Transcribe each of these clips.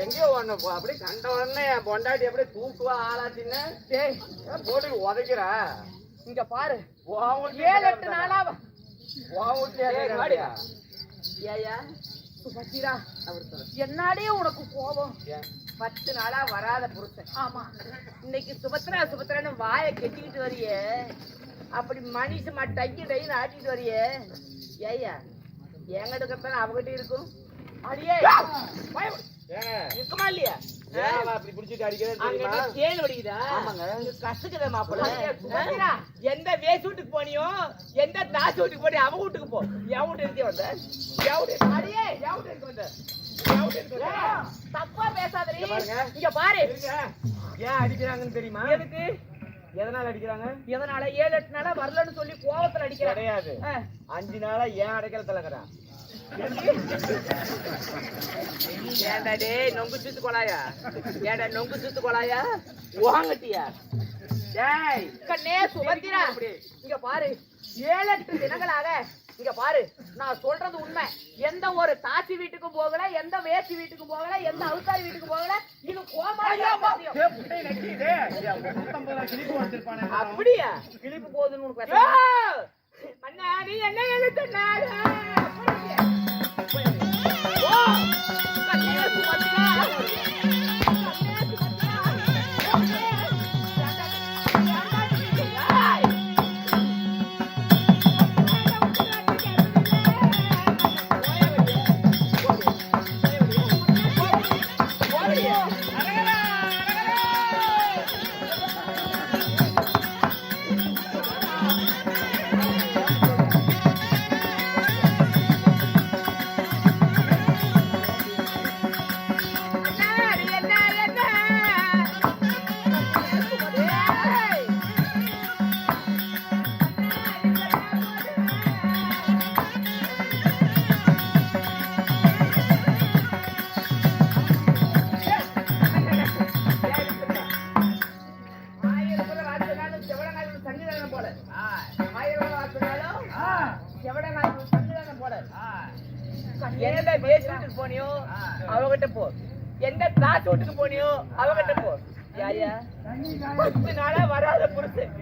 எங்கேயோ ஒண்ணு அப்படி கண்ட உடனே பொண்டாட்டி அப்படியே தூக்குவா ஆளாச்சின்னு போட்டு உதைக்கிறா. இங்க பாரு 7-8 நாளா ஏயா சுபத்திரா என்னாடியே உனக்கு கோபம்? 10 நாளா வராத புருஷன். ஆமா இன்னைக்கு சுபத்ரா சுபத்ரான்னு வாயை கெட்டிக்கிட்டு வரியே, அப்படி மனுஷமா டைக்கு டைன்னு ஆட்டிட்டு வரியே. ஏயா எங்கிட்ட அவகிட்ட இருக்கும் அடியே இருக்குமா இல்லையா? எந்த வேசு வீட்டுக்கு போனியோ, எந்த தாசு வீட்டுக்கு போனியோ அவ வீட்டுக்கு போ. என் வீட்டு இருக்கே வந்த அடியே தப்பா பேசாதே. இங்க பாரு ஏன் அடிக்கிறாங்கன்னு தெரியுமா? எதுக்கு எதனால அடிக்கிறாங்க? எதனால 7-8 நாளா வரலன்னு சொல்லி கோவத்துல அடிக்கிறேன். கிடையாது 5 நாளா ஏன் அடைக்கல தலைக்கிறா? ஏண்டா டேய் நொங்கு சுத்து கொலாயா, ஏண்டா நொங்கு சுத்து கொலாயா வாங்கட்டியா? டேய் கண்ணே சுபத்திரா இங்க பாரு 7-8 தினங்களாக இங்க பாரு நான் சொல்றது உண்மை. எந்த ஒரு தாசி வீட்டுக்கும் போகல, எந்த வேசி வீட்டுக்கும் போகல, எந்த அவுத்தாரி வீட்டுக்கும் போகல. இது அப்படியா கிளிப்பு போகுதுன்னு அண்ணா நீ என்ன எழுத்துனா எந்த வேசி வீட்டுக்கு போனியோ அவகிட்ட போ, எந்த தாசி வீட்டுக்கு போனியோ அவகிட்ட போ. 10 நாளா வராத புருஷன்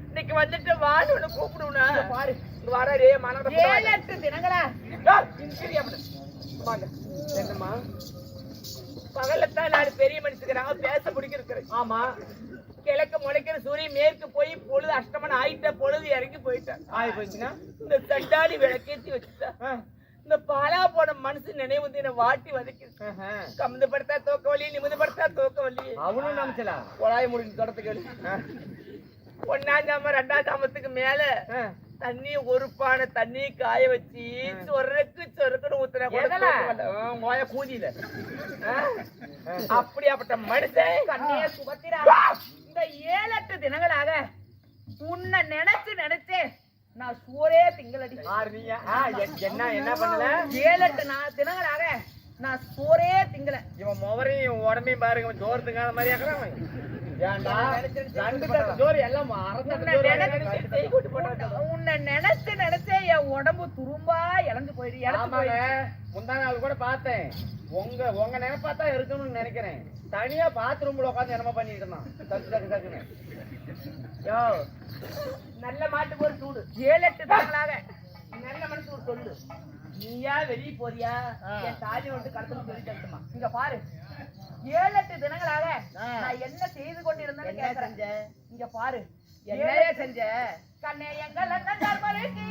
இன்னைக்கு வந்துட்டு வான்னு ஒண்ணு கூப்பிடுவா பாரு. வரே மன 7-8 தினங்களா என்னம்மா பகலத்தான் நாலு பெரிய மனுஷங்கிறாங்க பேச பிடிக்கிறது. ஆமா கிழக்கு முளைக்கிற சூரியன் மேற்கு போய் பொழுது அஷ்டமன் ஆயிட்ட, பொழுது இறங்கி போயிட்டேன். ஆயி போச்சுன்னா இந்த தண்டாடி விளக்கேத்தி வச்சுட்டா. இந்த பாலா போன மனசு நினைவு வந்து என்ன வாட்டி வதக்கிது. கமுந்து படுத்தா தோக்க வலி, நிமிந்து படுத்தா தோக்க வலி. அவனும் நினைச்சலாம் கொழாய் முடிஞ்சு தொடத்துக்கு 1ஆம் ஜாமம் 2ஆம் ஜாமத்துக்கு மேல தண்ணி ஒரு பானை தண்ணி காய வச்சு சொருக்குன்னு ஊத்துற கூதியில அப்படியாப்பட்ட மனுஷன் கண்ணிய சுபத்திரா இந்த 7-8 தினங்களாக உன்னை நினைச்சு நான் சோரே திங்களடி. என்ன பண்ணல? 7-8 தினங்களாக நான் சோரே திங்கள. இவன் முவரையும் உடம்பையும் பாருங்க, சோறு திங்காத மாதிரி ஆக்குறான். ஏன்டா ரெண்டு தட்டு ஜோறு எல்லாம் உன்னை நினைச்சே என் உடம்பு துரும்பா இழந்து போயிடு. முந்தா நாள் கூட பார்த்தேன். உங்க நினைப்பாத்தான் இருக்கணும்னு நினைக்கிறேன். தனியா பாத்ரூம்ல உட்காந்து என்னமா பண்ணிட்டு இருந்தான். டக்குன்னு யோ நல்ல மாட்டுக்கு ஒரு சூடு 7-8 நாளாக நல்ல மனசு சொல்லு. நீயா வெளியே போறியா என் தாலி வந்து கடத்தணும் சொல்லி தட்டுமா. இங்க பாரு 7-8 தினங்களாக நான் என்ன செய்து கொண்டிருந்தேன்னு கேக்குறேன். இங்க பாரு என்னையே செஞ்ச கண்ணே எங்கள் அண்ணன் தர்மருக்கு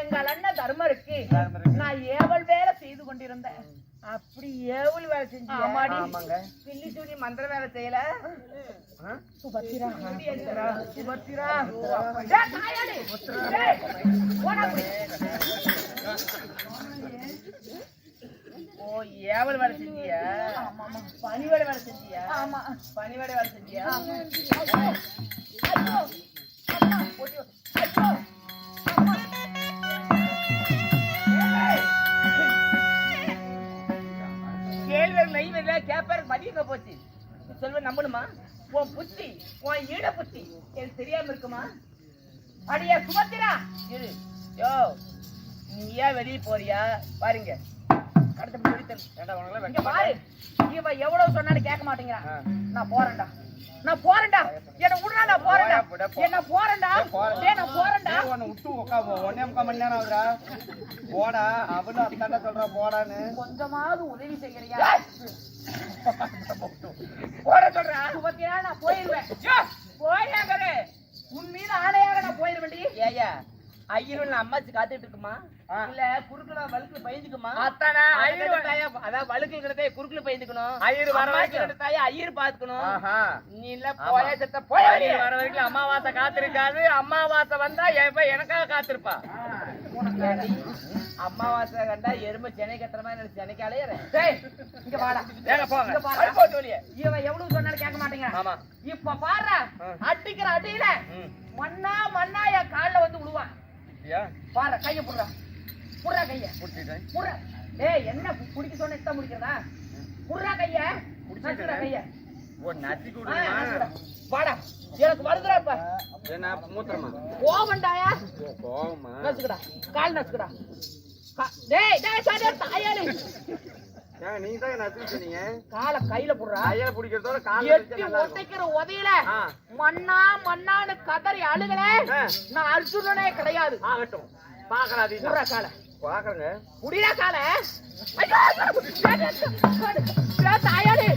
எங்கள் அண்ணன் தர்மருக்கு நான் ஏவல் வேலை செய்து கொண்டிருந்தேன். அப்படி ஏவல் வேலை செஞ்சு பில்லி தூணி மந்திர வேலை செய்யல. சுபத்திரா சுபத்திரா ஓ ஏவல் வேலை செஞ்சியா? பனிவடை வேலை செஞ்சியா? ஆமா பனிவடை வேலை செஞ்சியா? கேள்வர் நெய்வெல்ல கேப்பாரு மதியங்க போச்சு. சொல்வ நம்பணுமா? உன் புத்தி உன் ஈட புத்தி எனக்கு தெரியாம இருக்குமா? அடியா சுபத்திரா இரு. யோ நீயா வெளியே போறியா பாருங்க. பாரு இவ எவ்வளவு சொன்னாலும் கேட்க மாட்டேங்கிறான். நான் போறேன்டா நான் போறேன்டா என்ன விடுறா நான் போறேன்டா என்ன போறேன்டா நான் போறேன்டா உன்னை விட்டு உட்காந்து 1.5 மணி நேரம் ஆகுதுடா. போடா அவனும் அத்தாண்டா சொல்றா போடான்னு. கொஞ்சமாவது உதவி செய்யறியா? போட சொல்றா சுபத்தியா நான் போயிருவேன். போயாங்க உன் மீது ஆணையாக நான் போயிருவேன்டி. ஏயா ஐயரு அம்மாச்சி காத்துட்டு இருக்குமா? இல்ல குறுக்குல வழுக்குல பயந்துக்குமா? அத்தானா ஐயரு அதான் வழுக்குங்கிறதே குறுக்குல பயந்துக்கணும். ஐயரு வர வரைக்கும் தாயா ஐயரு பாத்துக்கணும். நீ இல்ல போயா செத்த போயா வர வரைக்கும் அமாவாசை காத்திருக்காது. அமாவாசை வந்தா எனக்காக காத்திருப்பா. அமாவாசை கண்டா எறும்பு சென்னை கத்துற மாதிரி நினைச்சு சென்னைக்கு அலையறேன். இங்க வாடா இவன் எவ்வளவு சொன்னாலும் கேட்க மாட்டேங்க. ஆமா இப்ப பாரு அடிக்கிற அடியில மண்ணா மண்ணா என் காலில் வந்து விடுவான். பாரு கைய புடுறா புடுறா கைய புடுறா. ஏய் என்ன குடிக்க சொன்ன இஷ்டம் முடிக்கிறதா? புடுறா கைய நச்சுடா கைய நச்சு வாடா எனக்கு வருதுடா. இப்ப என்ன மூத்திரமா கோவண்டாயா? கோவமா நச்சுடா கால் நச்சுடா. டேய் டேய் சாடே தாயாளே நீ தான் நச்சு சொன்னீங்க. காலை கையில புடுறா. கையில பிடிக்கிறதோட காலை எட்டி ஒத்தைக்கிற உதையில மண்ணா மண்ணான்னு கதறி அழுகல. நான் அர்ஜுனனே கிடையாது. ஆகட்டும் பாக்கலாம். புடுறா காலை பாக்குறங்க புடிடா காலை. ஐயோ தாயாளே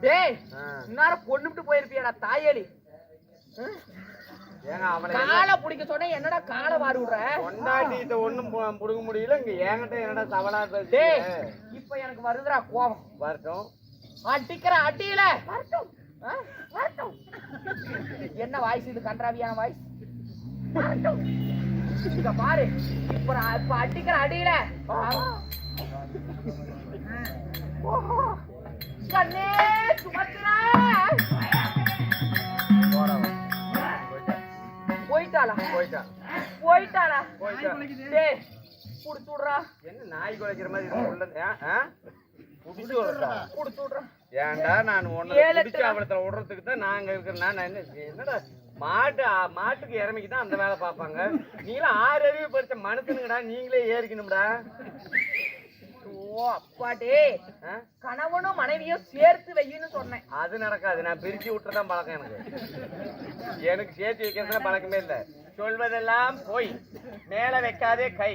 டேய் இன்னார பொண்ணுட்டு போயிருப்பியாடா தாயாளி. காலை பிடிக்க சொன்ன என்னடா காலை வாரி விடுற? கொண்டாட்டிட்ட ஒண்ணும் புடுங்க முடியல. இங்க என்கிட்ட என்னடா தவளா பேசு. இப்ப எனக்கு வருதுடா கோபம். வரட்டும் அடிக்கிற அடியில வரட்டும் வரட்டும். என்ன வாய்ஸ் இது? கன்றாவியான வாய்ஸ். வரட்டும் இங்க பாரு இப்ப அடிக்கிற அடியில கண்ணே சுமத்திரா போயிட்டாளா? போயிட்டாளா? டேய் புடிச்சு விடுறா. என்ன நாய் குலைக்கிற மாதிரி புடிச்சு விடுறா. ஏன்டா நான் உன்னை அவளத்துல விடுறதுக்கு தான் நாங்க இருக்கிறேன். நான் என்னடா மாட்டுக்கு இறமைக்கு தான் அந்த வேலை பார்ப்பாங்க. நீங்களும் 6 அறிவு படிச்ச மனுஷனுங்கடா. நீங்களே ஏறிக்கணும்டா. ஓ ஓ அப்பாடே, ஆ? கணவனும் மனைவியும் சேர்த்து வையின்னு சொன்னேன். அது நடக்காது. நான் பிரிச்சு விட்டுறதான் பழக்கம் எனக்கு. எனக்கு சேர்த்து வைக்கிறதுல பழக்கமே இல்லை. சொல்வதெல்லாம் போய் மேல வைக்காதே கை.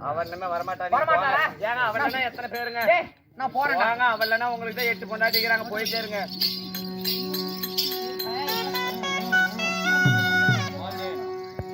அவன் வரமாட்டாங்க. வரமாட்டாரா? ஏங்க அவன் எத்தனை பேருங்க? நான் போறேன். அவன் உங்களுக்கு தான் 8 கொண்டாடிக்கிறாங்க. போயிட்டே இருங்க.